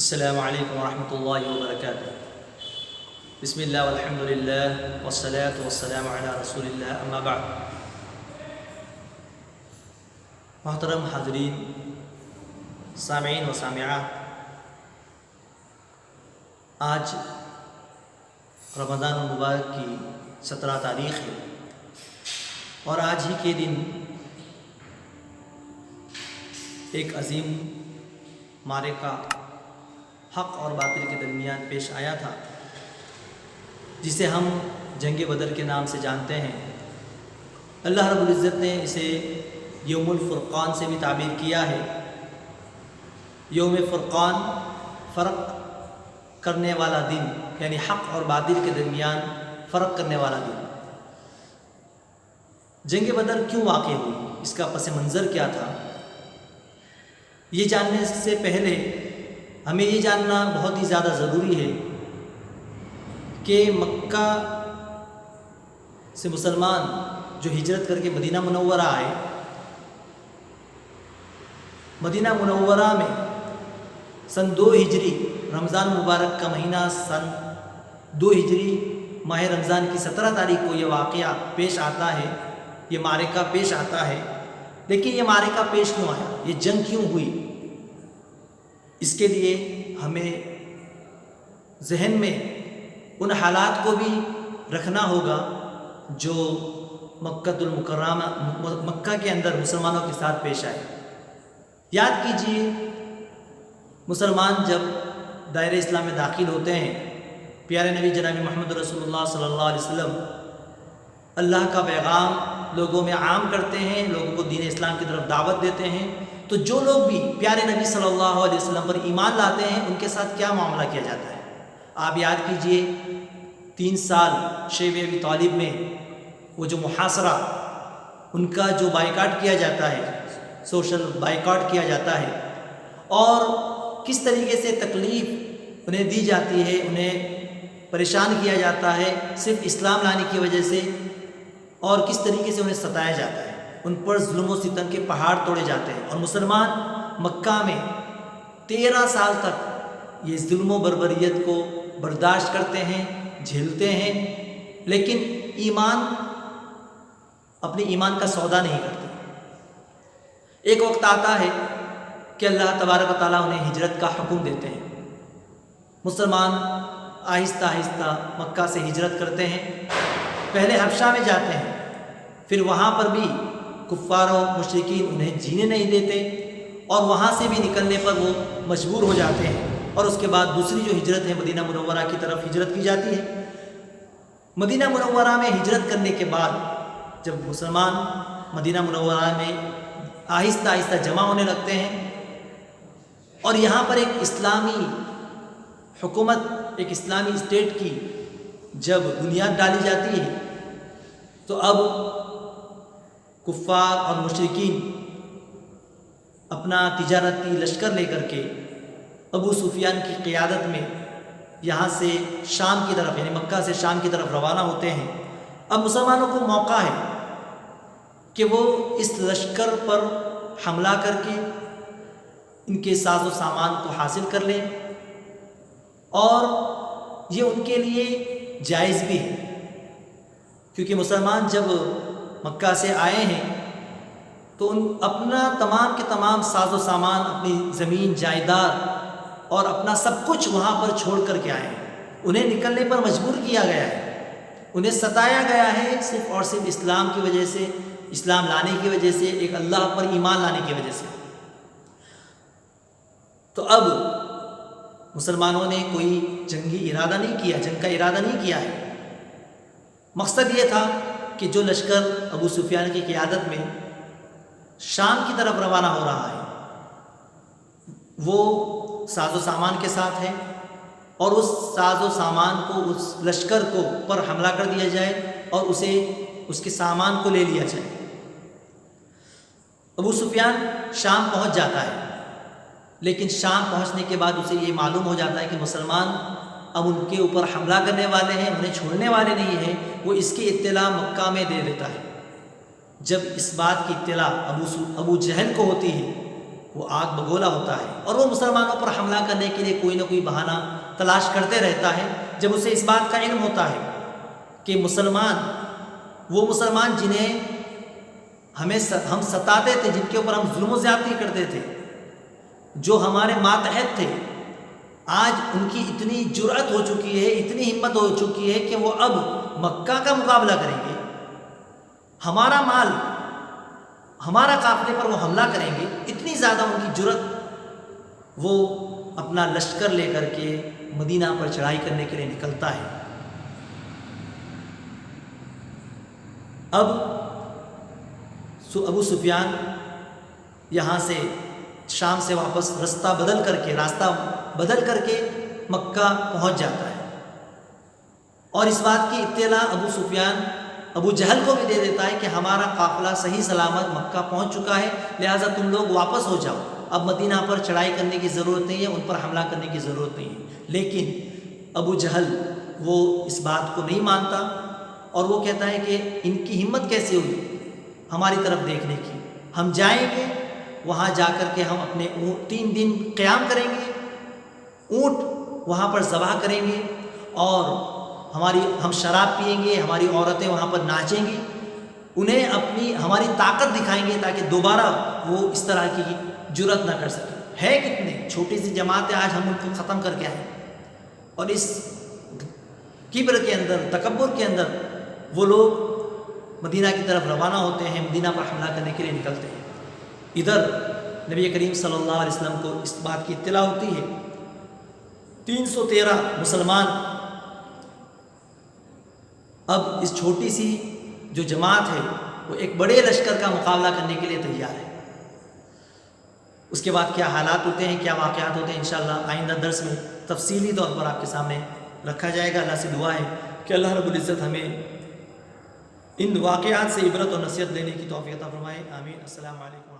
السلام علیکم ورحمۃ اللہ وبرکاتہ۔ بسم اللہ والحمد للہ والصلاة والسلام علی رسول اللہ، اما بعد۔ محترم حاضرین، سامعین و سامعات، آج رمضان المبارک کی 17 تاریخ ہے اور آج ہی کے دن ایک عظیم معرکہ حق اور باطل کے درمیان پیش آیا تھا، جسے ہم جنگ بدر کے نام سے جانتے ہیں۔ اللہ رب العزت نے اسے یوم الفرقان سے بھی تعبیر کیا ہے۔ یوم فرقان، فرق کرنے والا دن، یعنی حق اور باطل کے درمیان فرق کرنے والا دن۔ جنگ بدر کیوں واقع ہوئی، اس کا پس منظر کیا تھا، یہ جاننے سے پہلے ہمیں یہ جاننا بہت ہی زیادہ ضروری ہے کہ مکہ سے مسلمان جو ہجرت کر کے مدینہ منورہ آئے، مدینہ منورہ میں سن 2 ہجری رمضان مبارک کا مہینہ، سن 2 ہجری ماہ رمضان کی 17 تاریخ کو یہ واقعہ پیش آتا ہے، یہ معرکہ پیش آتا ہے۔ لیکن یہ معرکہ پیش کیوں آیا، یہ جنگ کیوں ہوئی، اس کے لیے ہمیں ذہن میں ان حالات کو بھی رکھنا ہوگا جو مکۃ المکرمہ، مکہ کے اندر مسلمانوں کے ساتھ پیش آئے۔ یاد کیجئے، مسلمان جب دائرہ اسلام میں داخل ہوتے ہیں، پیارے نبی جناب محمد رسول اللہ صلی اللہ علیہ وسلم اللہ کا پیغام لوگوں میں عام کرتے ہیں، لوگوں کو دین اسلام کی طرف دعوت دیتے ہیں، تو جو لوگ بھی پیارے نبی صلی اللہ علیہ وسلم پر ایمان لاتے ہیں، ان کے ساتھ کیا معاملہ کیا جاتا ہے۔ آپ یاد کیجئے، 3 سال شیب ابی طالب میں وہ جو محاصرہ، ان کا جو بائیکاٹ کیا جاتا ہے، سوشل بائیکاٹ کیا جاتا ہے، اور کس طریقے سے تکلیف انہیں دی جاتی ہے، انہیں پریشان کیا جاتا ہے صرف اسلام لانے کی وجہ سے، اور کس طریقے سے انہیں ستایا جاتا ہے، ان پر ظلم و ستم کے پہاڑ توڑے جاتے ہیں، اور مسلمان مکہ میں 13 سال تک یہ ظلم و بربریت کو برداشت کرتے ہیں، جھیلتے ہیں، لیکن اپنے ایمان کا سودا نہیں کرتے۔ ایک وقت آتا ہے کہ اللہ تبارک و تعالیٰ انہیں ہجرت کا حکم دیتے ہیں۔ مسلمان آہستہ آہستہ مکہ سے ہجرت کرتے ہیں، پہلے حبشہ میں جاتے ہیں، پھر وہاں پر بھی کفار و مشرکین انہیں جینے نہیں دیتے، اور وہاں سے بھی نکلنے پر وہ مجبور ہو جاتے ہیں، اور اس کے بعد دوسری جو ہجرت ہے مدینہ منورہ کی طرف ہجرت کی جاتی ہے۔ مدینہ منورہ میں ہجرت کرنے کے بعد جب مسلمان مدینہ منورہ میں آہستہ آہستہ جمع ہونے لگتے ہیں، اور یہاں پر ایک اسلامی حکومت، ایک اسلامی اسٹیٹ کی جب بنیاد ڈالی جاتی ہے، تو اب کفار اور مشرکین اپنا تجارتی لشکر لے کر کے ابو سفیان کی قیادت میں یہاں سے شام کی طرف، یعنی مکہ سے شام کی طرف روانہ ہوتے ہیں۔ اب مسلمانوں کو موقع ہے کہ وہ اس لشکر پر حملہ کر کے ان کے ساز و سامان کو حاصل کر لیں، اور یہ ان کے لیے جائز بھی ہے، کیونکہ مسلمان جب مکہ سے آئے ہیں تو اپنا تمام کے تمام ساز و سامان، اپنی زمین جائیداد اور اپنا سب کچھ وہاں پر چھوڑ کر کے آئے ہیں۔ انہیں نکلنے پر مجبور کیا گیا ہے، انہیں ستایا گیا ہے صرف اور صرف اسلام کی وجہ سے، اسلام لانے کی وجہ سے، ایک اللہ پر ایمان لانے کی وجہ سے۔ تو اب مسلمانوں نے کوئی جنگی ارادہ نہیں کیا، جنگ کا ارادہ نہیں کیا ہے۔ مقصد یہ تھا کہ جو لشکر ابو سفیان کی قیادت میں شام کی طرف روانہ ہو رہا ہے، وہ ساز و سامان کے ساتھ ہے، اور اس ساز و سامان کو، اس لشکر کو پر حملہ کر دیا جائے اور اس کے سامان کو لے لیا جائے۔ ابو سفیان شام پہنچ جاتا ہے، لیکن شام پہنچنے کے بعد اسے یہ معلوم ہو جاتا ہے کہ مسلمان اب ان کے اوپر حملہ کرنے والے ہیں، انہیں چھوڑنے والے نہیں ہیں۔ وہ اس کی اطلاع مکہ میں دے دیتا ہے۔ جب اس بات کی اطلاع ابو جہل کو ہوتی ہے وہ آگ بگولا ہوتا ہے اور وہ مسلمانوں پر حملہ کرنے کے لیے کوئی نہ کوئی بہانہ تلاش کرتے رہتا ہے. جب اسے اس بات کا علم ہوتا ہے کہ وہ مسلمان جنہیں ہم ستاتے تھے، جن کے اوپر ہم ظلم و زیادتی کرتے تھے، جو ہمارے ماتحت تھے، آج ان کی اتنی جرأت ہو چکی ہے، اتنی ہمت ہو چکی ہے کہ وہ اب مکہ کا مقابلہ کریں گے، ہمارا مال، ہمارا قافلے پر وہ حملہ کریں گے. اتنی زیادہ ان کی جرأت، وہ اپنا لشکر لے کر کے مدینہ پر چڑھائی کرنے کے لیے نکلتا ہے. اب ابو سفیان یہاں سے شام سے واپس راستہ بدل کر کے مکہ پہنچ جاتا ہے، اور اس بات کی اطلاع ابو سفیان ابو جہل کو بھی دے دیتا ہے کہ ہمارا قافلہ صحیح سلامت مکہ پہنچ چکا ہے، لہٰذا تم لوگ واپس ہو جاؤ، اب مدینہ پر چڑھائی کرنے کی ضرورت نہیں ہے، ان پر حملہ کرنے کی ضرورت نہیں ہے. لیکن ابو جہل وہ اس بات کو نہیں مانتا اور وہ کہتا ہے کہ ان کی ہمت کیسے ہوئی ہماری طرف دیکھنے کی، ہم جائیں گے وہاں جا کر کے ہم اپنے 3 دن قیام کریں گے، اونٹ وہاں پر ذبح کریں گے اور ہم شراب پئیں گے، ہماری عورتیں وہاں پر ناچیں گی، انہیں ہماری طاقت دکھائیں گے تاکہ دوبارہ وہ اس طرح کی جرأت نہ کر سکیں. ہے کتنے چھوٹی سی جماعت ہے، آج ہم ان کو ختم کر کے آئے، اور اس کبر کے اندر، تکبر کے اندر وہ لوگ مدینہ کی طرف روانہ ہوتے ہیں، مدینہ پر حملہ کرنے کے لیے نکلتے ہیں. ادھر نبی کریم صلی اللہ علیہ وسلم کو اس بات کی اطلاع ہوتی ہے. 313 مسلمان اب اس چھوٹی سی جو جماعت ہے وہ ایک بڑے لشکر کا مقابلہ کرنے کے لیے تیار ہے. اس کے بعد کیا حالات ہوتے ہیں، کیا واقعات ہوتے ہیں، انشاءاللہ آئندہ درس میں تفصیلی طور پر آپ کے سامنے رکھا جائے گا. اللہ سے دعا ہے کہ اللہ رب العزت ہمیں ان واقعات سے عبرت اور نصیحت لینے کی توفیق عطا فرمائے. آمین. السلام علیکم.